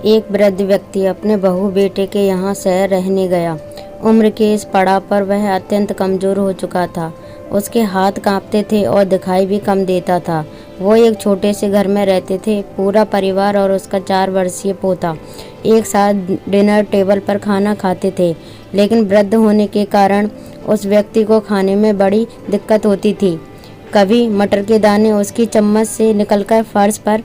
एक वृद्ध व्यक्ति अपने बहू बेटे के यहाँ शहर रहने गया। उम्र के इस पड़ाव पर वह अत्यंत कमज़ोर हो चुका था। उसके हाथ कांपते थे और दिखाई भी कम देता था। वो एक छोटे से घर में रहते थे। पूरा परिवार और उसका 4 वर्षीय पोता एक साथ डिनर टेबल पर खाना खाते थे, लेकिन वृद्ध होने के कारण उस व्यक्ति को खाने में बड़ी दिक्कत होती थी। कभी मटर के दाने उसकी चम्मच से निकलकर फर्श पर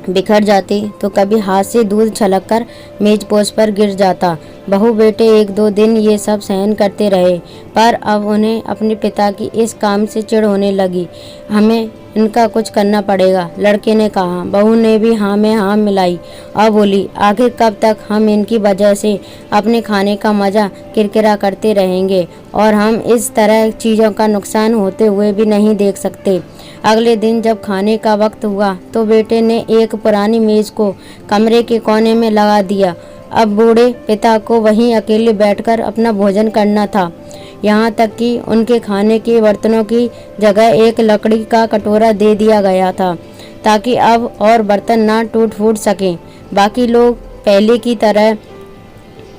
बिखर जाते तो कभी हाथ से दूध छलककर मेज पोस्ट पर गिर जाता। बहू बेटे 1-2 दिन ये सब सहन करते रहे, पर अब उन्हें अपने पिता की इस काम से चिढ़ होने लगी। हमें इनका कुछ करना पड़ेगा, लड़के ने कहा। बहू ने भी हाँ में हाँ मिलाई और बोली, आखिर कब तक हम इनकी वजह से अपने खाने का मज़ा किरकिरा करते रहेंगे और हम इस तरह चीज़ों का नुकसान होते हुए भी नहीं देख सकते। अगले दिन जब खाने का वक्त हुआ तो बेटे ने एक पुरानी मेज़ को कमरे के कोने में लगा दिया। अब बूढ़े पिता को वहीं अकेले बैठकर अपना भोजन करना था। यहाँ तक कि उनके खाने के बर्तनों की जगह एक लकड़ी का कटोरा दे दिया गया था, ताकि अब और बर्तन ना टूट फूट सकें। बाकी लोग पहले की तरह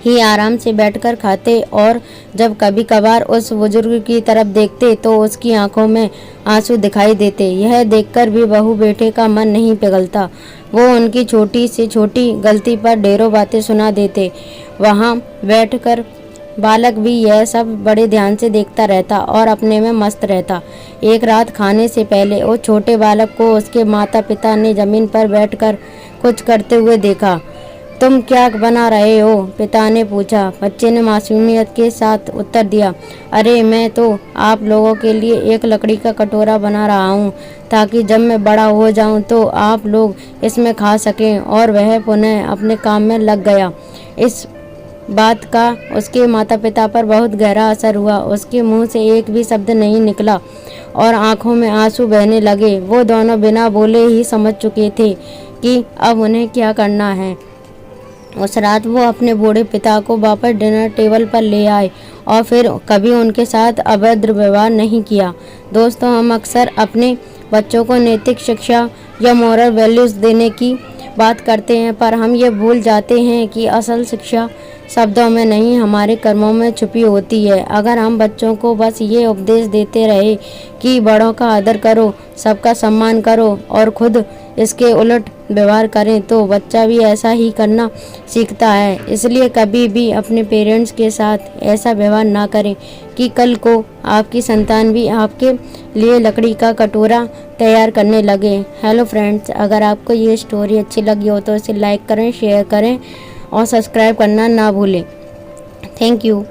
ही आराम से बैठकर खाते और जब कभी कभार उस बुजुर्ग की तरफ देखते तो उसकी आंखों में आंसू दिखाई देते। यह देखकर भी बहू बेटे का मन नहीं पिघलता। वो उनकी छोटी से छोटी गलती पर ढेरों बातें सुना देते। वहाँ बैठकर बालक भी यह सब बड़े ध्यान से देखता रहता और अपने में मस्त रहता। एक रात खाने से पहले उस छोटे बालक को उसके माता पिता ने जमीन पर बैठकर कुछ करते हुए देखा। तुम क्या बना रहे हो? पिता ने पूछा। बच्चे ने मासूमियत के साथ उत्तर दिया, अरे मैं तो आप लोगों के लिए एक लकड़ी का कटोरा बना रहा हूँ, ताकि जब मैं बड़ा हो जाऊँ तो आप लोग इसमें खा सकें। और वह पुनः अपने काम में लग गया। इस बात का उसके माता पिता पर बहुत गहरा असर हुआ। उसके मुंह से एक भी शब्द नहीं निकला और आंखों में आंसू बहने लगे। वो दोनों बिना बोले ही समझ चुके थे कि अब उन्हें क्या करना है। उस रात वो अपने बूढ़े पिता को वापस डिनर टेबल पर ले आए और फिर कभी उनके साथ अभद्र व्यवहार नहीं किया। दोस्तों, हम अक्सर अपने बच्चों को नैतिक शिक्षा या मॉरल वैल्यूज़ देने की बात करते हैं, पर हम ये भूल जाते हैं कि असल शिक्षा शब्दों में नहीं, हमारे कर्मों में छुपी होती है। अगर हम बच्चों को बस ये उपदेश देते रहे कि बड़ों का आदर करो, सबका सम्मान करो और खुद इसके उलट व्यवहार करें, तो बच्चा भी ऐसा ही करना सीखता है। इसलिए कभी भी अपने पेरेंट्स के साथ ऐसा व्यवहार ना करें कि कल को आपकी संतान भी आपके लिए लकड़ी का कटोरा तैयार करने लगे। हेलो फ्रेंड्स, अगर आपको ये स्टोरी अच्छी लगी हो तो इसे लाइक करें, शेयर करें और सब्सक्राइब करना ना भूलें। Thank you.